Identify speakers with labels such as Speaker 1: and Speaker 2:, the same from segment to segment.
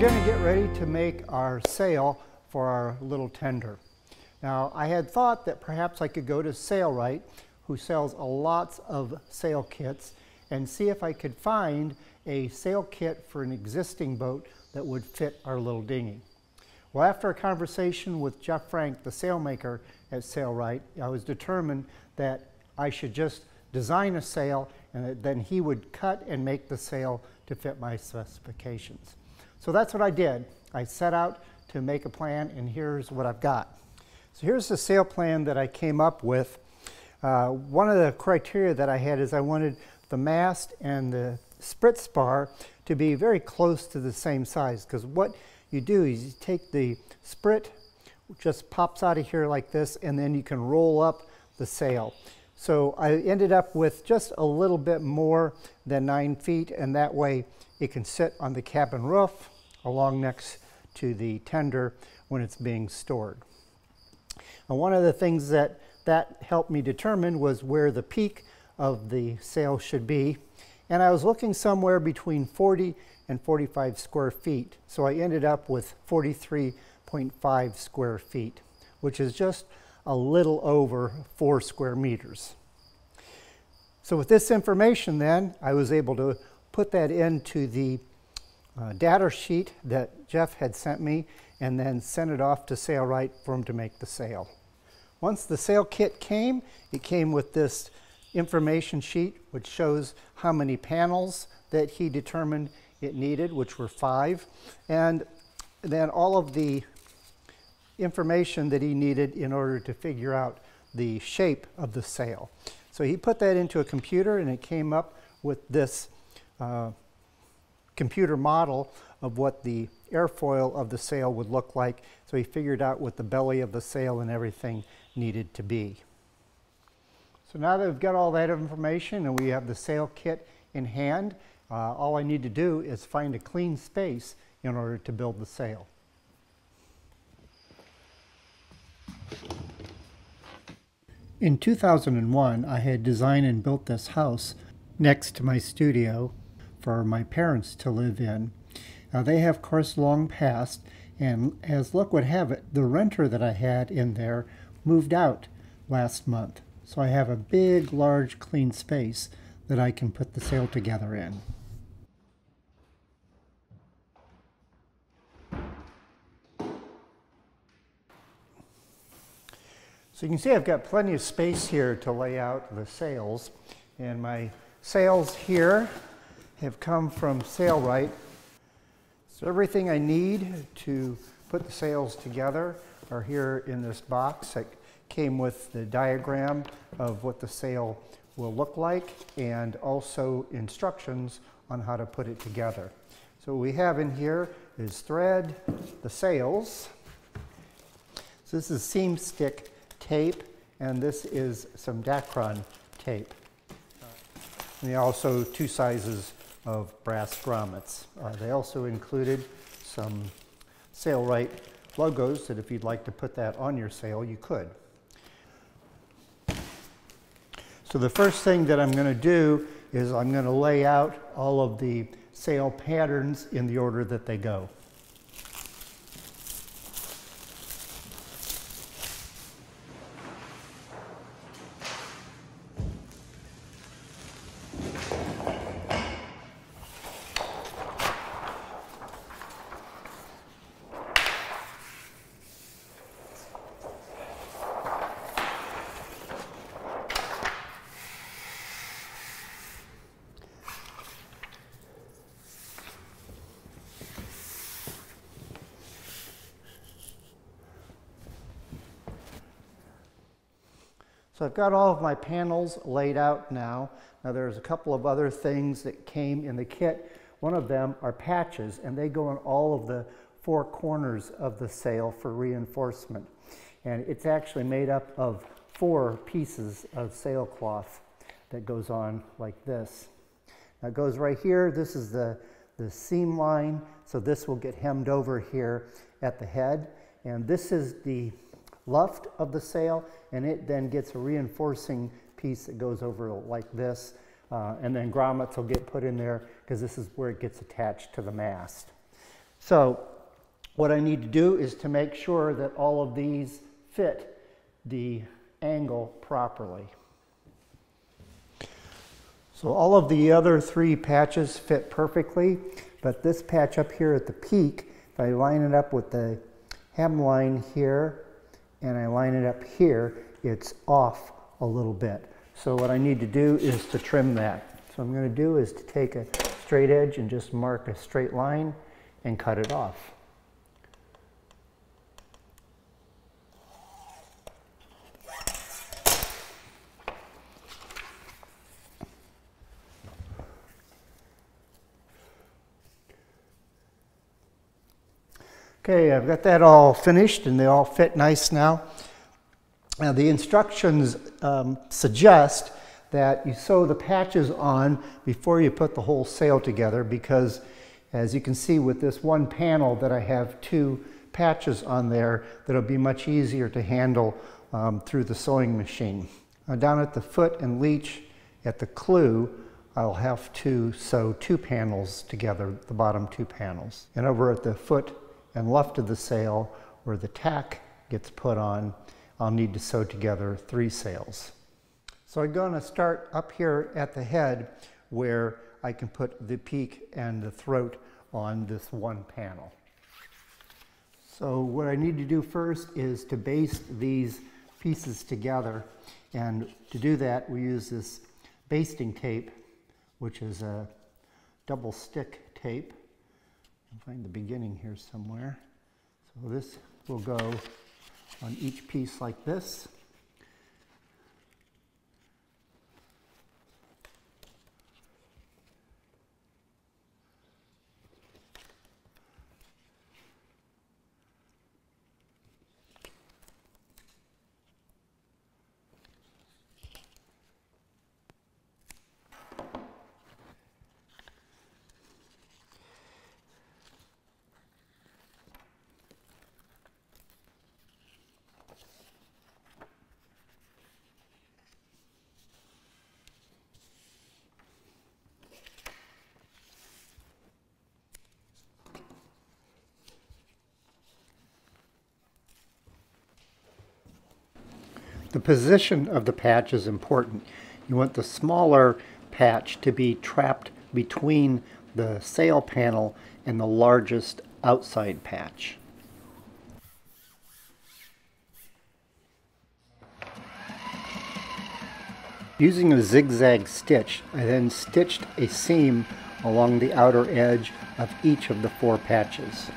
Speaker 1: going to get ready to make our sail for our little tender. Now, I had thought that perhaps I could go to Sailwright, who sells lots of sail kits, and see if I could find a sail kit for an existing boat that would fit our little dinghy. Well, after a conversation with Jeff Frank, the sailmaker at Sailwright, I was determined that I should just design a sail and that then he would cut and make the sail to fit my specifications. So that's what I did. I set out to make a plan, and here's what I've got. So here's the sail plan that I came up with. One of the criteria that I had is I wanted the mast and the sprit spar to be very close to the same size, because what you do is you take the sprit, just pops out of here like this, and then you can roll up the sail. So I ended up with just a little bit more than 9 feet, and that way it can sit on the cabin roof along next to the tender when it's being stored. And one of the things that helped me determine was where the peak of the sail should be. And I was looking somewhere between 40 and 45 square feet. So I ended up with 43.5 square feet, which is just a little over 4 square meters. So with this information then, I was able to put that into the data sheet that Jeff had sent me, and then send it off to Sailwright for him to make the sail. Once the sail kit came, it came with this information sheet which shows how many panels that he determined it needed, which were 5, and then all of the information that he needed in order to figure out the shape of the sail. So he put that into a computer, and it came up with this computer model of what the airfoil of the sail would look like. So he figured out what the belly of the sail and everything needed to be. So now that we've got all that information and we have the sail kit in hand, all I need to do is find a clean space in order to build the sail. In 2001, I had designed and built this house next to my studio for my parents to live in. Now, they have, of course, long passed, and as luck would have it, the renter that I had in there moved out last month. So I have a big, large, clean space that I can put the sail together in. So you can see I've got plenty of space here to lay out the sails, and my sails here have come from Sailwright. So everything I need to put the sails together are here in this box. That came with the diagram of what the sail will look like, and also instructions on how to put it together. So what we have in here is thread, the sails. So this is seam stick tape, and this is some Dacron tape. And also 2 sizes of brass grommets. They also included some Sailwright logos that if you'd like to put that on your sail, you could. So the first thing that I'm going to do is I'm going to lay out all of the sail patterns in the order that they go. So I've got all of my panels laid out now. Now there's a couple of other things that came in the kit. One of them are patches, and they go on all of the 4 corners of the sail for reinforcement. And it's actually made up of 4 pieces of sailcloth that goes on like this. Now it goes right here. This is the seam line, so this will get hemmed over here at the head. And this is the luft of the sail, and it then gets a reinforcing piece that goes over like this, and then grommets will get put in there because this is where it gets attached to the mast. So what I need to do is to make sure that all of these fit the angle properly. So all of the other 3 patches fit perfectly, but this patch up here at the peak, if I line it up with the hemline here and I line it up here, it's off a little bit. So what I need to do is to trim that. So what I'm going to do is to take a straight edge and just mark a straight line and cut it off. Okay, I've got that all finished and they all fit nice now. Now the instructions suggest that you sew the patches on before you put the whole sail together, because as you can see with this one panel that I have 2 patches on there, that'll be much easier to handle through the sewing machine. Now down at the foot and leech at the clew, I'll have to sew 2 panels together, the bottom 2 panels. And over at the foot and left of the sail, where the tack gets put on, I'll need to sew together 3 sails. So I'm going to start up here at the head where I can put the peak and the throat on this one panel. So what I need to do first is to baste these pieces together, and to do that we use this basting tape, which is a double stick tape. I'll find the beginning here somewhere. So this will go on each piece like this. The position of the patch is important. You want the smaller patch to be trapped between the sail panel and the largest outside patch. Using a zigzag stitch, I then stitched a seam along the outer edge of each of the 4 patches.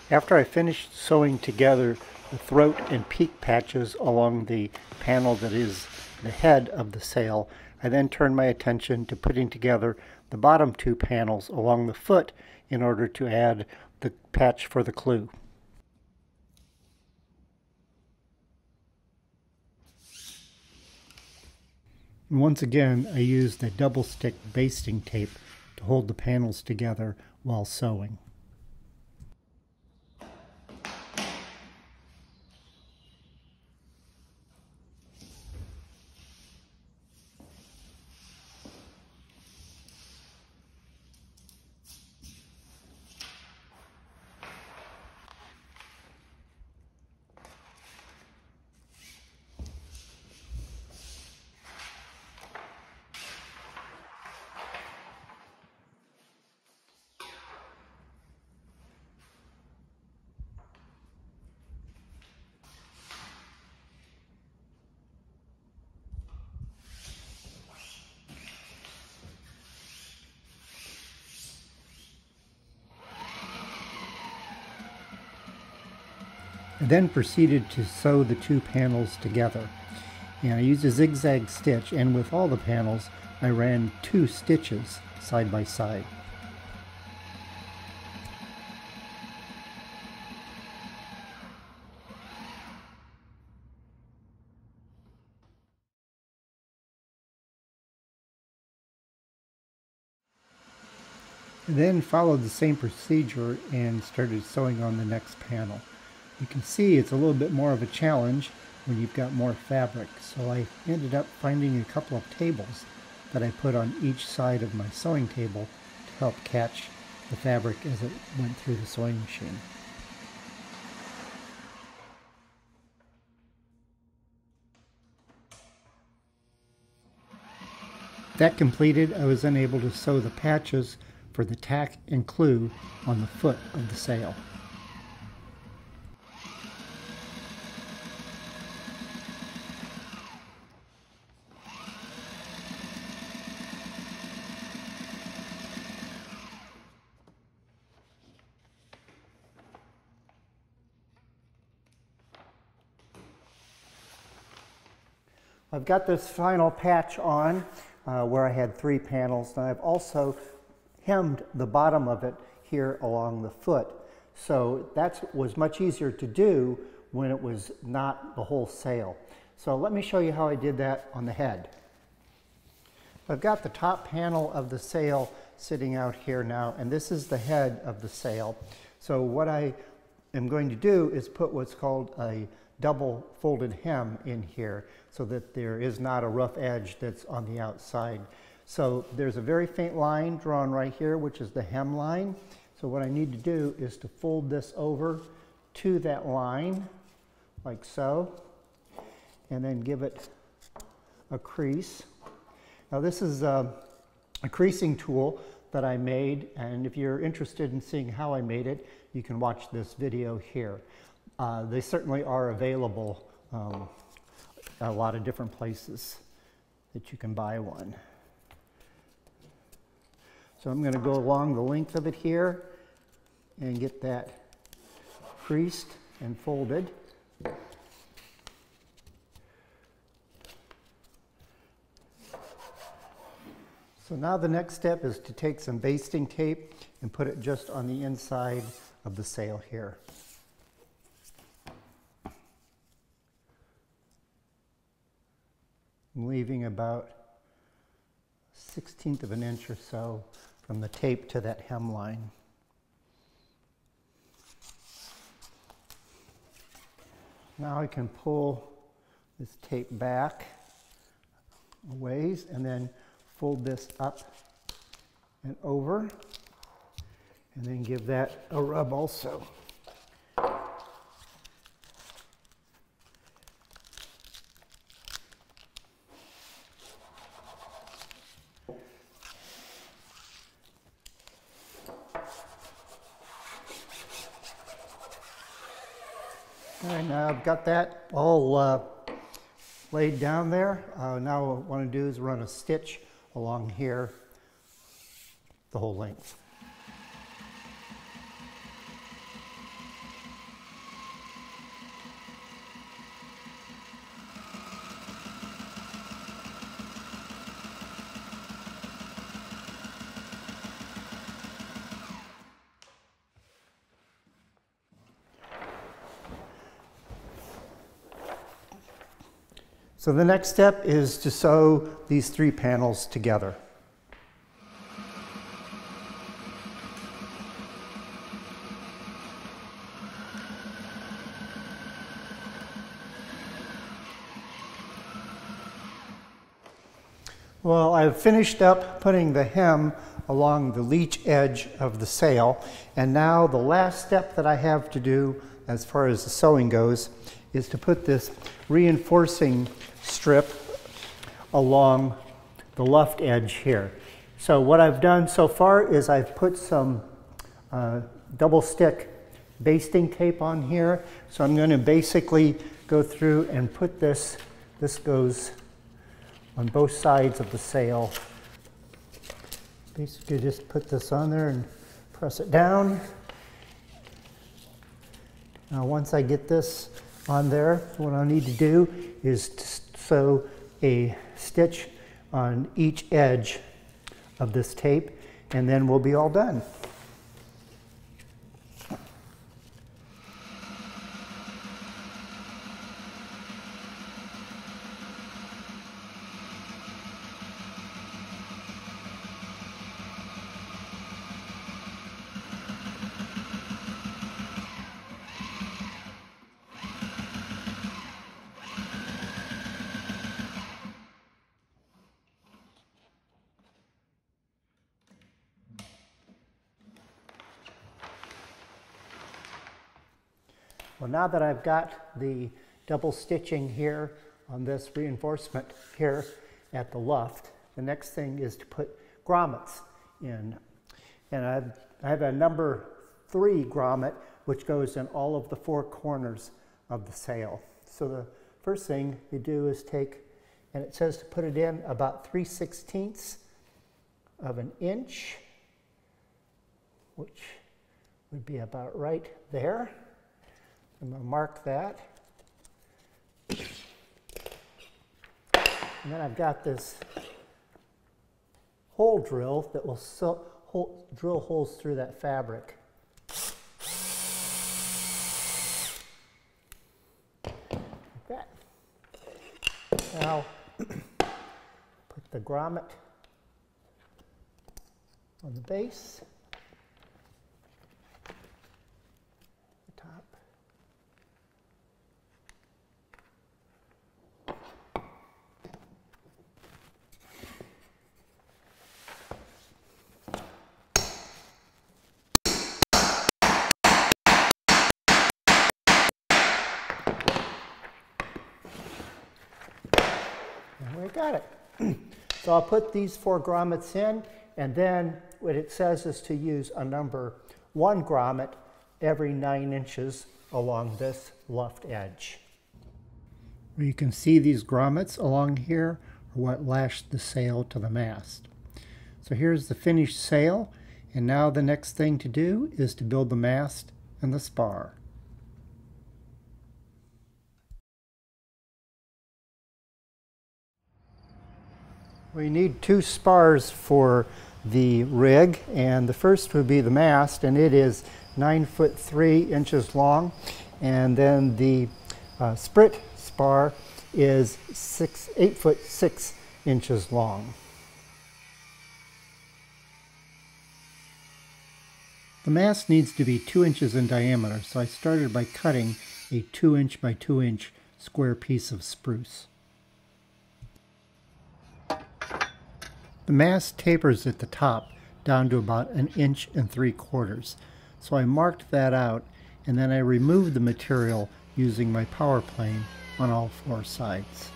Speaker 1: After I finished sewing together the throat and peak patches along the panel that is the head of the sail, I then turned my attention to putting together the bottom 2 panels along the foot in order to add the patch for the clew. And once again, I used a double stick basting tape to hold the panels together while sewing. I then proceeded to sew the two panels together. And I used a zigzag stitch, and with all the panels, I ran 2 stitches side by side. I then followed the same procedure and started sewing on the next panel. You can see it's a little bit more of a challenge when you've got more fabric, so I ended up finding a couple of tables that I put on each side of my sewing table to help catch the fabric as it went through the sewing machine. That completed, I was then able to sew the patches for the tack and clue on the foot of the sail. I've got this final patch on where I had 3 panels, and I've also hemmed the bottom of it here along the foot. So that was much easier to do when it was not the whole sail. So let me show you how I did that on the head. I've got the top panel of the sail sitting out here now, and this is the head of the sail. So what I am going to do is put what's called a double folded hem in here so that there is not a rough edge that's on the outside. So there's a very faint line drawn right here, which is the hem line. So what I need to do is to fold this over to that line, like so, and then give it a crease. Now this is a creasing tool that I made, and if you're interested in seeing how I made it, you can watch this video here. They certainly are available at a lot of different places that you can buy one. So I'm going to go along the length of it here and get that creased and folded. So now the next step is to take some basting tape and put it just on the inside of the sail here. I'm leaving about 1/16 of an inch or so from the tape to that hem line. Now I can pull this tape back a ways and then fold this up and over, and then give that a rub also. All right, now I've got that all laid down there. Now what I want to do is run a stitch along here the whole length. So the next step is to sew these 3 panels together. Well, I've finished up putting the hem along the leech edge of the sail, and now the last step that I have to do as far as the sewing goes is to put this reinforcing strip along the luft edge here. So what I've done so far is I've put some double stick basting tape on here. So I'm going to basically go through and put this goes on both sides of the sail. Basically just put this on there and press it down. Now once I get this on there, what I need to do is to sew a stitch on each edge of this tape, and then we'll be all done. Well, now that I've got the double stitching here on this reinforcement here at the luft, the next thing is to put grommets in. And I have a number 3 grommet, which goes in all of the 4 corners of the sail. So the first thing you do is take, and it says to put it in about 3/16 of an inch, which would be about right there. I'm going to mark that. And then I've got this hole drill that will drill holes through that fabric. Like that. Now, put the grommet on the base. We got it. So I'll put these 4 grommets in, and then what it says is to use a number 1 grommet every 9 inches along this luft edge. You can see these grommets along here are what lashed the sail to the mast. So here's the finished sail, and now the next thing to do is to build the mast and the spar. We need 2 spars for the rig, and the first would be the mast, and it is 9'3" long, and then the sprit spar is 8'6" long. The mast needs to be 2 inches in diameter, so I started by cutting a 2" by 2" square piece of spruce. The mast tapers at the top down to about 1.75 inches. So I marked that out, and then I removed the material using my power plane on all 4 sides.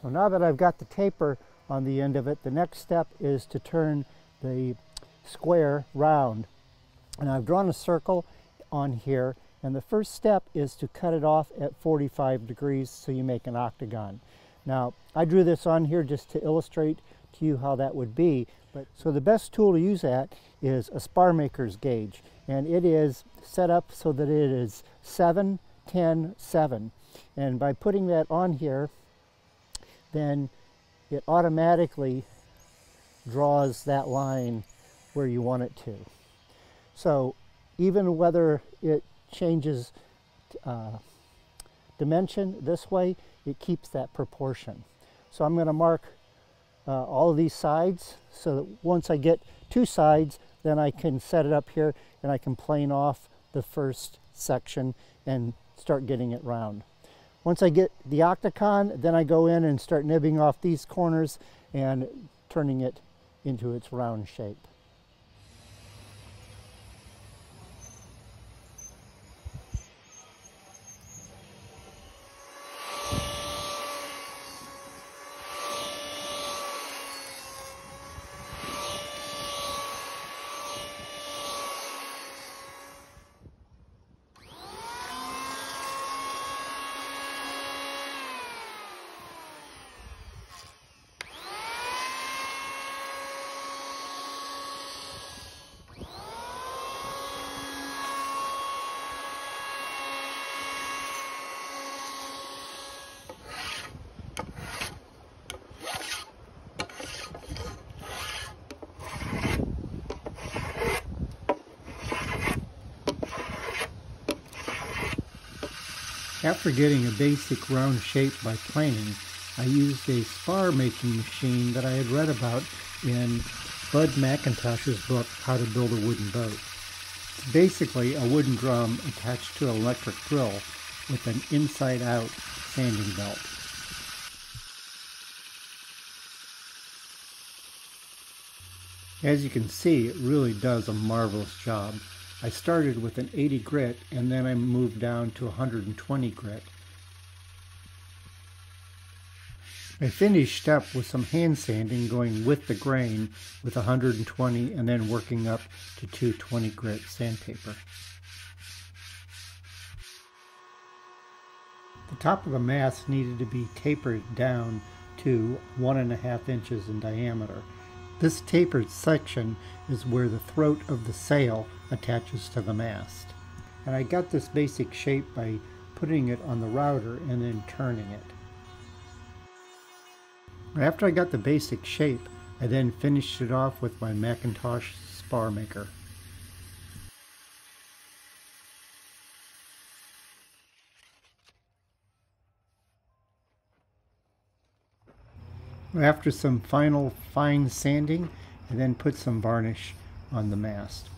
Speaker 1: So now that I've got the taper on the end of it, the next step is to turn the square round. And I've drawn a circle on here, and the first step is to cut it off at 45 degrees so you make an octagon. Now, I drew this on here just to illustrate to you how that would be. So the best tool to use that is a spar maker's gauge, and it is set up so that it is 7, 10, 7. And by putting that on here, then it automatically draws that line where you want it to. So even whether it changes dimension this way, it keeps that proportion. So I'm going to mark all of these sides so that once I get 2 sides, then I can set it up here and I can plane off the first section and start getting it round. Once I get the octagon, then I go in and start nibbing off these corners and turning it into its round shape. After getting a basic round shape by planing, I used a spar making machine that I had read about in Bud McIntosh's book, How to Build a Wooden Boat. It's basically a wooden drum attached to an electric drill with an inside-out sanding belt. As you can see, it really does a marvelous job. I started with an 80 grit and then I moved down to 120 grit. I finished up with some hand sanding, going with the grain with 120 and then working up to 220 grit sandpaper. The top of the mast needed to be tapered down to 1.5 inches in diameter. This tapered section is where the throat of the sail attaches to the mast. And I got this basic shape by putting it on the router and then turning it. After I got the basic shape, I then finished it off with my Macintosh spar maker. After some final fine sanding, I then put some varnish on the mast.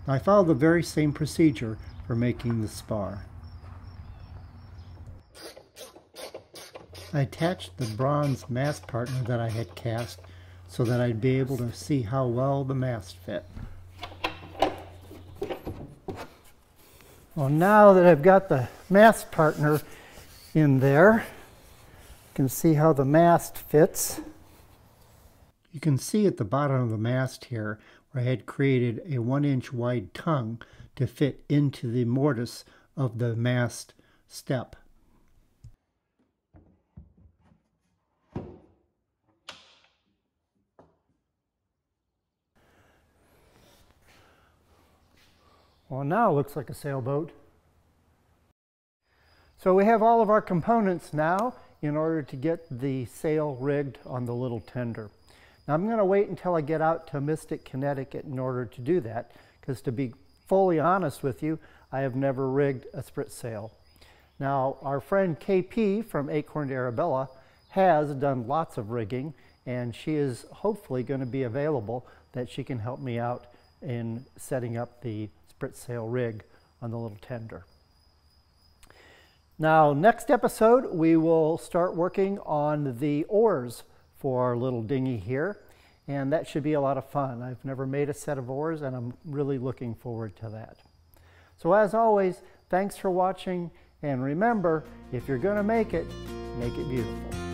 Speaker 1: I follow the very same procedure for making the spar. I attached the bronze mast partner that I had cast so that I'd be able to see how well the mast fit. Well, now that I've got the mast partner in there, you can see how the mast fits. You can see at the bottom of the mast here where I had created a 1-inch wide tongue to fit into the mortise of the mast step. Well, now it looks like a sailboat. So we have all of our components now in order to get the sail rigged on the little tender. Now I'm going to wait until I get out to Mystic, Connecticut in order to do that, because to be fully honest with you, I have never rigged a sprit sail. Now our friend KP from Acorn, Arabella has done lots of rigging, and she is hopefully going to be available that she can help me out in setting up the sprit sail rig on the little tender. Now next episode we will start working on the oars for our little dinghy here, and that should be a lot of fun. I've never made a set of oars and I'm really looking forward to that. So as always, thanks for watching, and remember, if you're going to make it beautiful.